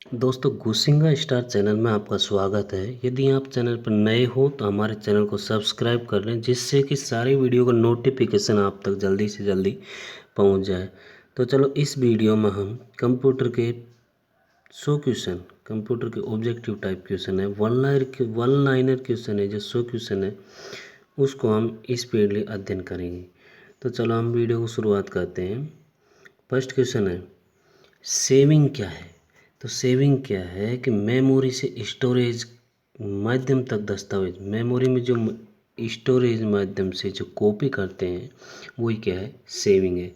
दोस्तों गुसिंगा star channel में आपका स्वागत है। यदि आप चैनल पर नए हो तो हमारे चैनल को सब्सक्राइब कर लें, जिससे कि सारी वीडियो का नोटिफिकेशन आप तक जल्दी से जल्दी पहुंच जाए। तो चलो इस वीडियो में हम कंप्यूटर के 100 क्वेश्चन, कंप्यूटर के ऑब्जेक्टिव टाइप क्वेश्चन है, वन लाइनर क्वेश्चन है, जो 100 क्वेश्चन है उसको हम स्पीडली अध्ययन करेंगे। तो चलो हम वीडियो को शुरुआत करते हैं। फर्स्ट क्वेश्चन है, सेविंग क्या है? तो सेविंग क्या है कि मेमोरी से स्टोरेज माध्यम तक दस्तावेज, मेमोरी में जो स्टोरेज माध्यम से जो कॉपी करते हैं वही क्या है, सेविंग है।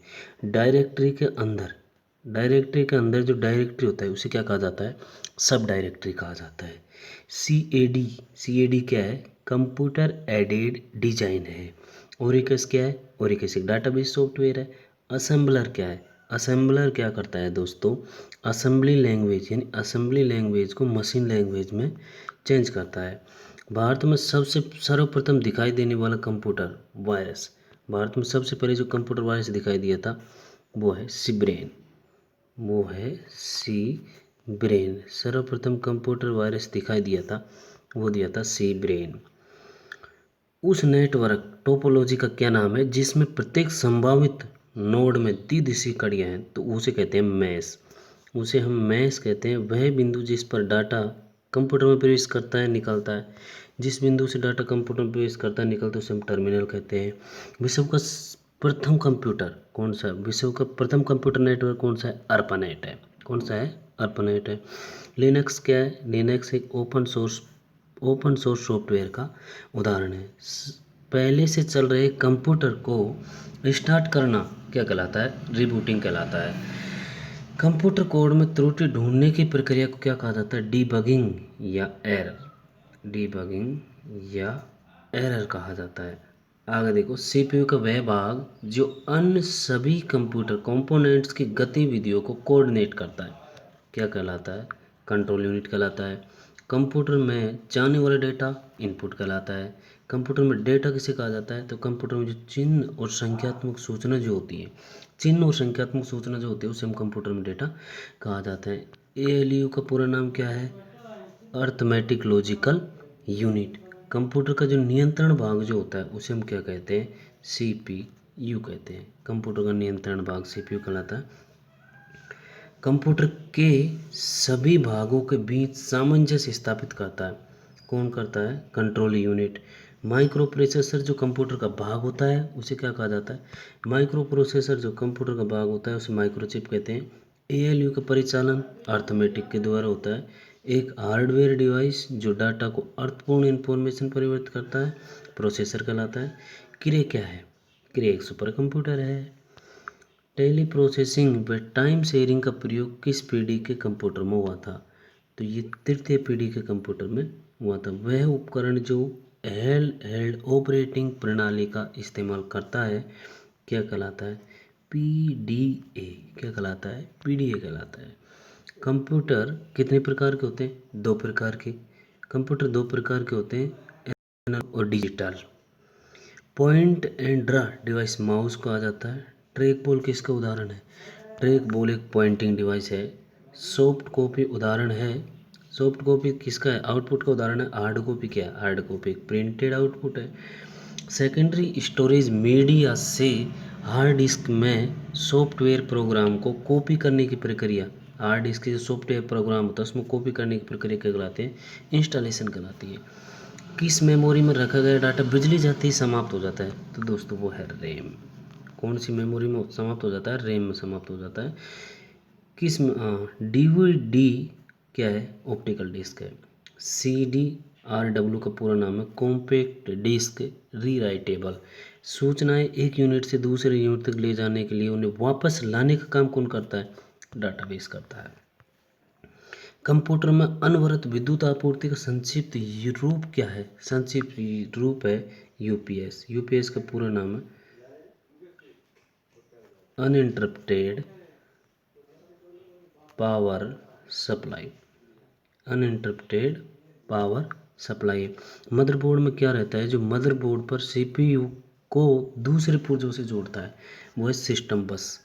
डायरेक्टरी के अंदर जो डायरेक्टरी होता है उसे क्या कहा जाता है, सब डायरेक्टरी कहा जाता है। सी ए डी क्या है, कंप्यूटर एडेड डिजाइन है। ओरिकस क्या है, ओरिकस एक डाटाबेस सॉफ्टवेयर है। असेंबलर क्या है, असेंबलर क्या करता है दोस्तों, असेंबली लैंग्वेज यानी असेंबली लैंग्वेज को मशीन लैंग्वेज में चेंज करता है। भारत में सबसे सर्वप्रथम दिखाई देने वाला कंप्यूटर वायरस, भारत में सबसे पहले जो कंप्यूटर वायरस दिखाई दिया था वो है सीब्रेन, वो है सी ब्रेन। सर्वप्रथम कंप्यूटर वायरस दिखाई दिया था वो दिया था सी ब्रेन। उस नेटवर्क टोपोलॉजी का क्या नाम है जिसमें प्रत्येक संभावित नोड में द्विदिशीय कड़ियाँ हैं? तो उसे कहते हैं मैश, उसे हम मैश कहते हैं। वह बिंदु जिस पर डाटा कंप्यूटर में प्रवेश करता है निकलता है, जिस बिंदु से डाटा कंप्यूटर में प्रवेश करता है निकलता है उसे हम टर्मिनल कहते हैं। विश्व का प्रथम कंप्यूटर कौन सा है? विश्व का प्रथम कंप्यूटर नेटवर्क कौन सा है? अर्पानेट है। कौन सा है? अर्पानेट है। लिनक्स क्या है? लिनक्स एक ओपन सोर्स सॉफ्टवेयर का उदाहरण है। पहले से चल रहे कंप्यूटर को स्टार्ट करना क्या कहलाता है? रिबूटिंग कहलाता है। कंप्यूटर कोड में त्रुटि ढूंढने की प्रक्रिया को क्या कहा जाता है? डीबगिंग या एरर, डीबगिंग या एरर कहा जाता है। आगे देखो, सीपीयू का वह भाग जो अन्य सभी कंप्यूटर कंपोनेंट्स की गतिविधियों को कोऑर्डिनेट करता है क्या कहलाता है? कंट्रोल यूनिट कहलाता है। कंप्यूटर में जाने वाला डेटा इनपुट कहलाता है। कंप्यूटर में डेटा किसे कहा जाता है? तो कंप्यूटर में जो चिन्ह और संख्यात्मक सूचना जो होती है, चिन्ह और संख्यात्मक सूचना जो होती है उसे हम कंप्यूटर में डेटा कहा जाता है। एएलयू का पूरा नाम क्या है? Arithmetic logical unit. कंप्यूटर का जो नियंत्रण भाग जो होता है उसे हम क्या कहते हैं? सीपीयू कहते हैं। कंप्यूटर का नियंत्रण भाग सीपीयू कहलाता है। कंप्यूटर के सभी भागों के बीच सामंजस्य स्थापित करता है कौन करता है? Control unit. माइक्रो प्रोसेसर जो कंप्यूटर का भाग होता है उसे क्या कहा जाता है? माइक्रो प्रोसेसर जो कंप्यूटर का भाग होता है उसे माइक्रोचिप कहते हैं। एएलयू का परिचालन अर्थमेटिक के द्वारा होता है। एक हार्डवेयर डिवाइस जो डाटा को अर्थपूर्ण इंफॉर्मेशन परिवर्तित करता है प्रोसेसर कहलाता है। क्रे क्या है? क्रे एक सुपर कंप्यूटर है। टेली प्रोसेसिंग व टाइम शेयरिंग का प्रयोग किस पीढ़ी के कंप्यूटर में हुआ था? तो ये तृतीय पीढ़ी के कंप्यूटर में हुआ था। वह उपकरण जो हेल्ड ऑपरेटिंग प्रणाली का इस्तेमाल करता है क्या कहलाता है? पीडीए। क्या कहलाता है? पीडीए कहलाता है। कंप्यूटर कितने प्रकार के होते हैं? दो प्रकार के। कंप्यूटर दो प्रकार के होते हैं, एनालॉग और digital. Point and draw device mouse को आ जाता है। ट्रैक बॉल किसका उदाहरण है? ट्रैक बॉल एक पॉइंटिंग डिवाइस है। सॉफ्ट कॉपी उदाहरण है, सॉफ्ट कॉपी किसका है? आउटपुट का उदाहरण है। हार्ड कॉपी क्या है? हार्ड कॉपी एक प्रिंटेड आउटपुट है। सेकेंडरी स्टोरेज मीडिया से हार्ड डिस्क में सॉफ्टवेयर प्रोग्राम को कॉपी करने की प्रक्रिया, हार्ड डिस्क के जो सॉफ्टवेयर प्रोग्राम होता है उसमें कॉपी करने की प्रक्रिया क्या कहलाते हैं? इंस्टॉलेशन कहलाती है। किस मेमोरी में रखा गया डाटा बिजली जाते ही समाप्त हो जाता है? तो दोस्तों वो है रैम। कौन सी मेमोरी में समाप्त हो जाता है? रैम में समाप्त हो जाता है। किस में? डीवीडी क्या है? ऑप्टिकल डिस्क है। CDRW का पूरा नाम है कॉम्पैक्ट डिस्क रीराइटेबल। सूचनाएं एक यूनिट से दूसरे यूनिट तक ले जाने के लिए उन्हें वापस लाने का काम कौन करता है? डाटाबेस करता है। कंप्यूटर में अनवरत विद्युत आपूर्ति का संक्षिप्त रूप क्या है? संक्षिप्त रूप है यूपीएस। यूपीएस का पूरा नाम है uninterrupted power supply, uninterrupted power supply. Motherboard में क्या रहता है? जो मदरबोर्ड पर सीपीयू को दूसरे पुर्जों से जोड़ता है वो है सिस्टम बस।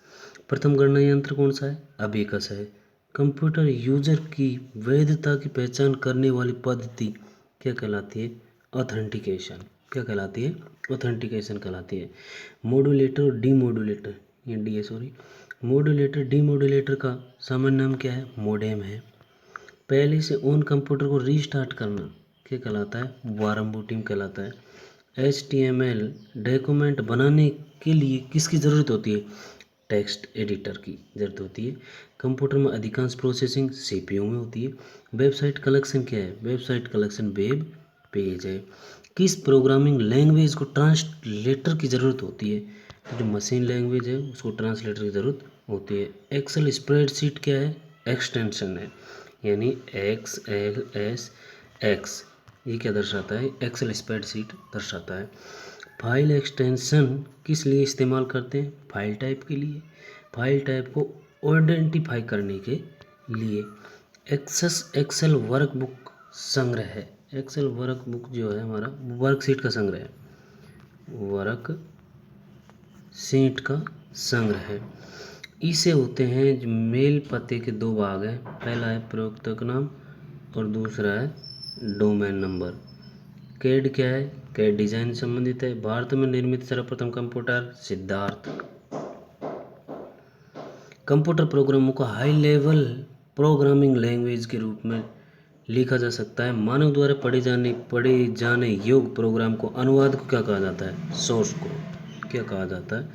प्रथम गणना यंत्र कौन सा है? अबेकस है। कंप्यूटर यूजर की वैधता की पहचान करने वाली पद्धति क्या कहलाती है? ऑथेंटिकेशन। क्या कहलाती है? ऑथेंटिकेशन कहलाती है। मॉड्यूलेटर और डीमॉड्यूलेटर, ये डी है सॉरी, मॉड्यूलेटर डीमॉड्यूलेटर का सामान्य नाम क्या है? मोडेम है। पहले से ऑन कंप्यूटर को रीस्टार्ट करना क्या कहलाता है? वार्म बूटिंग कहलाता है। HTML डॉक्यूमेंट बनाने के लिए किसकी ज़रूरत होती है? टेक्स्ट एडिटर की ज़रूरत होती है। कंप्यूटर में अधिकांश प्रोसेसिंग CPU में होती है। वेबसाइट कलेक्शन क्या है? वेबसाइट कलेक्शन वेब पेज है। किस प्रोग्रामिंग लैंग्वेज को ट्रांसलेटर की ज़रूरत होती है? तो जो मशीन लैंग्वेज है उसको ट्रांसलेटर की ज़रूरत होती है। एक्सेल स्प्रेडशीट क्या है? एक्सटेंशन है, यानी XLSX, ये क्या दर्शाता है? एक्सेल स्प्रेडशीट दर्शाता है। फाइल एक्सटेंशन किस लिए इस्तेमाल करते हैं? फाइल टाइप के लिए, फाइल टाइप को आइडेंटिफाई करने के लिए। एक्सेल वर्कबुक संग्रह है। एक्सेल वर्कबुक जो है हमारा वर्कशीट का संग्रह है, वर्कशीट का संग्रह है। इसे होते हैं जो मेल पते के दो भाग हैं, पहला है प्रयोक्ता नाम और दूसरा है डोमेन नंबर। कैड क्या है? कैड डिजाइन संबंधित है। भारत में निर्मित सर्वप्रथम कंप्यूटर सिद्धार्थ। कंप्यूटर प्रोग्रामों को हाई लेवल प्रोग्रामिंग लैंग्वेज के रूप में लिखा जा सकता है। मानव द्वारा पढ़े जाने योग्य प्रोग्राम को अनुवाद को क्या कहा जाता है? Source code. क्या कहा जाता है?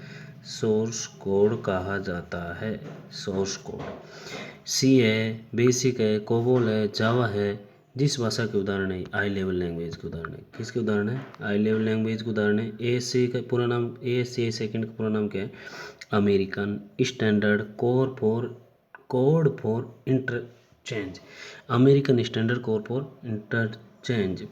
सोर्स कोड कहा जाता है। Source code. सी है, बेसिक है, कोबोल है, जावा है, जिस भाषा के उदाहरण है? हाई लेवल लैंग्वेज के उदाहरण है। किसके उदाहरण है? हाई लेवल लैंग्वेज के उदाहरण है। ASC का पूरा नाम, ASC सेकंड का पूरा नाम क्या है? American standard code for interchange. American standard code for interchange,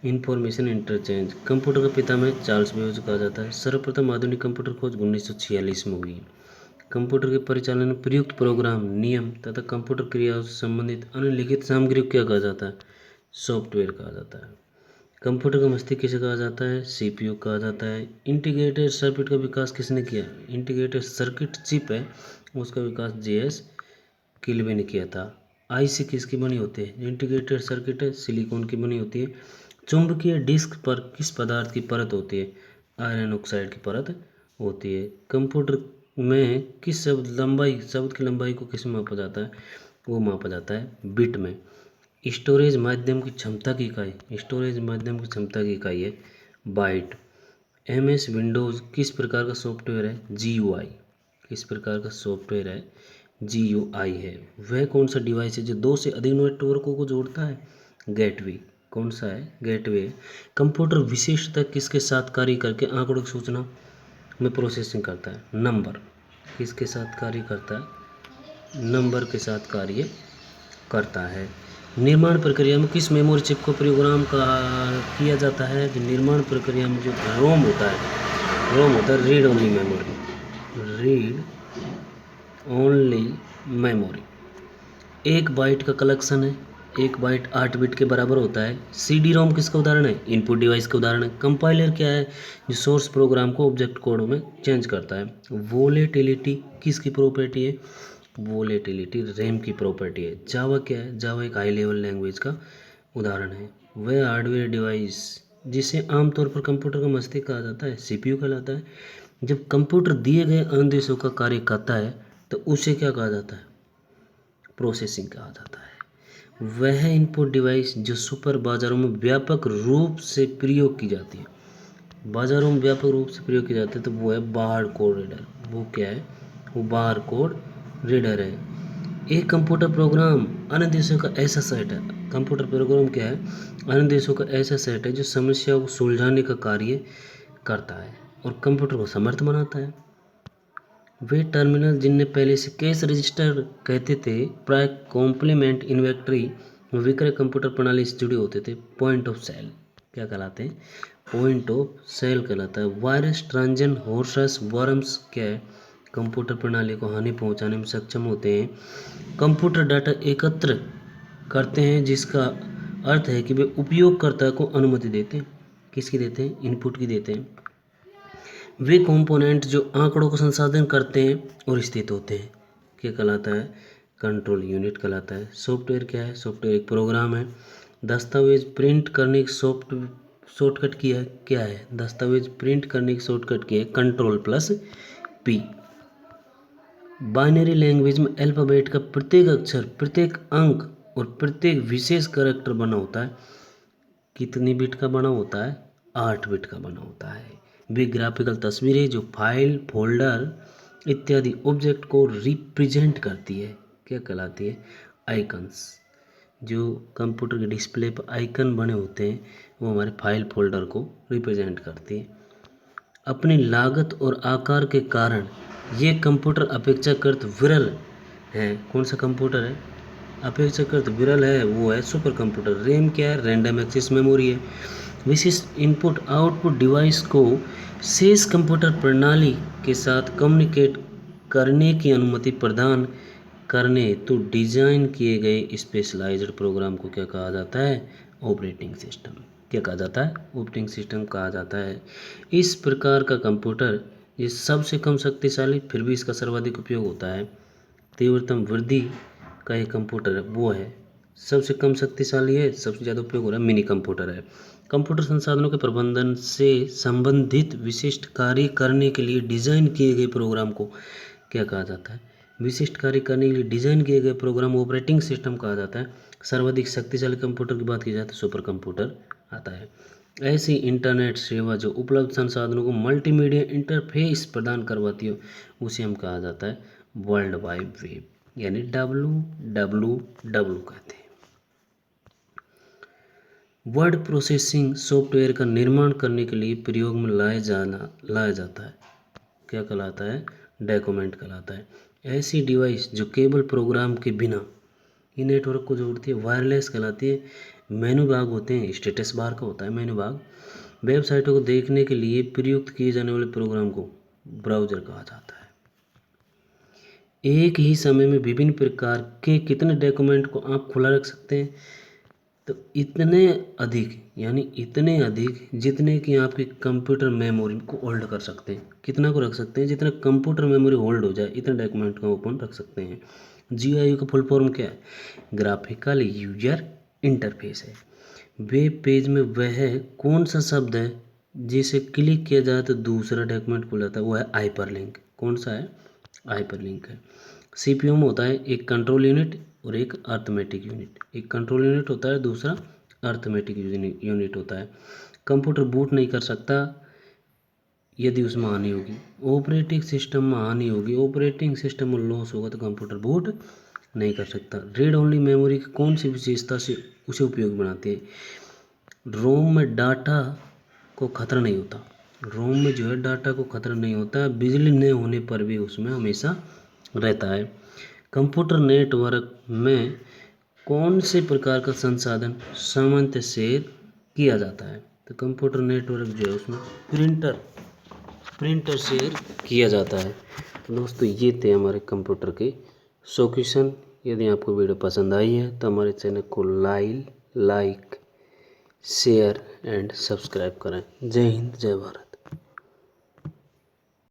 information interchange. Computer का पितामह चार्ल्स बेबेज कहा जाता है। सर्वप्रथम आधुनिक कंप्यूटर खोज 1946 में हुई। कंप्यूटर के परिचालन में प्रयुक्त प्रोग्राम, नियम तथा कंप्यूटर क्रियाओं से संबंधित अन्य लिखित सामग्री को क्या कहा जाता है? सॉफ्टवेयर कहा जाता है। कंप्यूटर का मस्तिष्क किसे कहा जाता है? CPU कहा जाता है। इंटीग्रेटेड सर्किट का विकास किसने किया? इंटीग्रेटेड सर्किट चिप है, उसका विकास JS किल्बे ने किया था। IC किसकी बनी होती है? इंटीग्रेटेड सर्किट है, सिलिकॉन की बनी होती है। चुंबकीय डिस्क पर किस पदार्थ की परत होती है? आयरन ऑक्साइड की परत होती है। कंप्यूटर में किस शब्द की लंबाई को किस में मापा जाता है? वो मापा जाता है बिट में। स्टोरेज माध्यम की क्षमता की इकाई, स्टोरेज माध्यम की क्षमता की इकाई है बाइट। MS विंडोज़ किस प्रकार का सॉफ्टवेयर है? GUI। किस प्रकार का सॉफ्टवेयर है? GUI है। वह कौन सा डिवाइस है जो दो से अधिक नेटवर्कों को जोड़ता है? गेटवे। कौन सा है? गेटवे। कंप्यूटर विशेषतः किसके साथ कार्य करके आंकड़ों की सूचना में प्रोसेसिंग करता है? नंबर। किसके साथ कार्य करता है? नंबर के साथ कार्य करता है। निर्माण प्रक्रिया में किस मेमोरी चिप को प्रोग्राम किया जाता है? जो निर्माण प्रक्रिया में जो रोम होता है read only memory, read only memory. एक बाइट का कलेक्शन है, एक बाइट 8 बिट के बराबर होता है। CD-ROM किसका उदाहरण है? इनपुट डिवाइस का उदाहरण है। कंपाइलर क्या है? जो सोर्स प्रोग्राम को ऑब्जेक्ट कोड में चेंज करता है। वोलेटिलिटी किसकी प्रॉपर्टी है? वोलेटिलिटी रैम की प्रॉपर्टी है। जावा क्या है? जावा एक हाई लेवल लैंग्वेज का उदाहरण है। वह हार्डवेयर डिवाइस जिसे आमतौर पर कंप्यूटर का मस्तिष्क कहा जाता है, CPU कहलाता है। जब कंप्यूटर दिए गए अनुदेशों का कार्य करता है तो उसे क्या कहा जाता है? प्रोसेसिंग कहा जाता है। वह इनपुट डिवाइस जो सुपर बाजारों में व्यापक रूप से प्रयोग की जाती है, बाजारों में व्यापक रूप से प्रयोग की जाती है, तो वो है बार कोड रीडर। वो क्या है? वो बार कोड रीडर है। एक कंप्यूटर प्रोग्राम अनुदेशों का ऐसा सेट है। कंप्यूटर प्रोग्राम क्या है? अनुदेशों का ऐसा सेट है जो समस्याओं को सुलझाने का कार्य करता है और कंप्यूटर को समर्थ बनाता है। वे टर्मिनल जिन्हें पहले से कैश रजिस्टर कहते थे, प्राय कॉम्प्लीमेंट इन्वेंटरी विक्रय कंप्यूटर प्रणाली से जुड़े होते थे। पॉइंट ऑफ सेल क्या कहलाते हैं? पॉइंट ऑफ सेल कहलाता है। वायरस, ट्रांजन, हॉर्स वर्म्स क्या है? कंप्यूटर प्रणाली को हानि पहुंचाने में सक्षम होते हैं। कंप्यूटर डाटा एकत्र करते हैं जिसका अर्थ है कि वे उपयोगकर्ता को अनुमति देते हैं। किसकी देते हैं? इनपुट की देते हैं। वे कंपोनेंट जो आंकड़ों को संसाधन करते हैं और स्थित होते हैं क्या कहलाता है? कंट्रोल यूनिट कहलाता है। सॉफ्टवेयर क्या है? सॉफ्टवेयर एक प्रोग्राम है। दस्तावेज प्रिंट करने की शॉर्टकट क्या है? दस्तावेज प्रिंट करने की शॉर्टकट क्या है? Ctrl+P। बाइनरी लैंग्वेज में अल्फ़ाबेट का प्रत्येक अक्षर, प्रत्येक अंक और प्रत्येक विशेष करैक्टर बना होता है। कितनी बिट का बना होता है? 8 बिट का बना होता है। वे ग्राफिकल तस्वीरें जो फाइल, फोल्डर इत्यादि ऑब्जेक्ट को रिप्रेजेंट करती है, क्या कहलाती है? आइकन्स। जो कंप्यूटर के डिस्प्ले पर आइकन बने होते हैं वो हमारे फाइल फोल्डर को रिप्रेजेंट करती है। अपनी लागत और आकार के कारण ये कंप्यूटर अपेक्षाकृत विरल है। कौन सा कंप्यूटर है अपेक्षाकृत विरल है? वो है सुपर कंप्यूटर। रैम क्या है? रैंडम एक्सेस मेमोरी है। विशिष्ट इनपुट आउटपुट डिवाइस को शेष कंप्यूटर प्रणाली के साथ कम्युनिकेट करने की अनुमति प्रदान करने हेतु डिजाइन किए गए स्पेशलाइज्ड प्रोग्राम को क्या कहा जाता है? Operating system. क्या कहा जाता है? ऑपरेटिंग सिस्टम कहा जाता है। इस प्रकार का कंप्यूटर ये सबसे कम शक्तिशाली फिर भी इसका सर्वाधिक उपयोग होता है। तीव्रतम वृद्धि का एक कंप्यूटर है वो है सबसे कम शक्तिशाली है, सबसे ज़्यादा उपयोग हो रहा है मिनी कंप्यूटर है। कंप्यूटर संसाधनों के प्रबंधन से संबंधित विशिष्ट कार्य करने के लिए डिज़ाइन किए गए प्रोग्राम को क्या कहा जाता है? विशिष्ट कार्य करने के लिए डिज़ाइन किए गए प्रोग्राम ऑपरेटिंग सिस्टम कहा जाता है। सर्वाधिक शक्तिशाली कंप्यूटर की बात की जाए तो सुपर कंप्यूटर आता है। ऐसी इंटरनेट सेवा जो उपलब्ध संसाधनों को मल्टीमीडिया इंटरफेस प्रदान करवाती हो उसे हम कहा जाता है वर्ल्ड वाइड वेब, यानी WWW कहते हैं। वर्ड प्रोसेसिंग सॉफ्टवेयर का निर्माण करने के लिए प्रयोग में लाया जाता है, क्या कहलाता है? डॉक्यूमेंट कहलाता है। ऐसी डिवाइस जो केवल प्रोग्राम के बिना ही नेटवर्क को जोड़ती है वायरलेस कहलाती है। मेनू भाग होते हैं, स्टेटस बार का होता है मेनू भाग। वेबसाइटों को देखने के लिए प्रयुक्त किए जाने वाले प्रोग्राम को ब्राउज़र कहा जाता है। एक ही समय में विभिन्न प्रकार के कितने डॉक्यूमेंट को आप खुला रख सकते हैं? तो इतने अधिक, यानी इतने अधिक जितने कि आपकी कंप्यूटर मेमोरी को होल्ड कर सकते हैं। कितना को रख सकते हैं? जितना कंप्यूटर मेमोरी होल्ड हो जाए इतने डॉक्यूमेंट को ओपन रख सकते हैं। GUI का फुल फॉर्म क्या है? ग्राफिकल यूजर इंटरफेस है। वेब पेज में वह कौन सा शब्द है जिसे क्लिक किया जाए तो दूसरा डॉक्यूमेंट खुल जाता है? वो है हाइपरलिंक। कौन सा है? हाइपरलिंक है। CPU में होता है एक कंट्रोल यूनिट और एक अर्थमेटिक यूनिट। एक कंट्रोल यूनिट होता है, दूसरा अर्थमेटिक यूनिट होता है। कंप्यूटर बूट नहीं कर सकता यदि उसमें हानि होगी। ऑपरेटिंग सिस्टम में हानि होगी, ऑपरेटिंग सिस्टम में लॉस होगा तो कंप्यूटर बूट नहीं कर सकता। रीड ओनली मेमोरी की कौन सी विशेषता से उसे उपयोगी बनाती है? रोम में डाटा को खतरा नहीं होता। रोम में जो है डाटा को खतरा नहीं होता है, बिजली न होने पर भी उसमें हमेशा रहता है। कंप्यूटर नेटवर्क में कौन से प्रकार का संसाधन सामान्यतः शेयर किया जाता है? तो कंप्यूटर नेटवर्क जो है उसमें प्रिंटर शेयर किया जाता है। तो दोस्तों ये थे हमारे कंप्यूटर के 100 क्वेश्चन। यदि आपको वीडियो पसंद आई है तो हमारे चैनल को लाइक, शेयर एंड सब्सक्राइब करें। जय हिंद, जय भारत।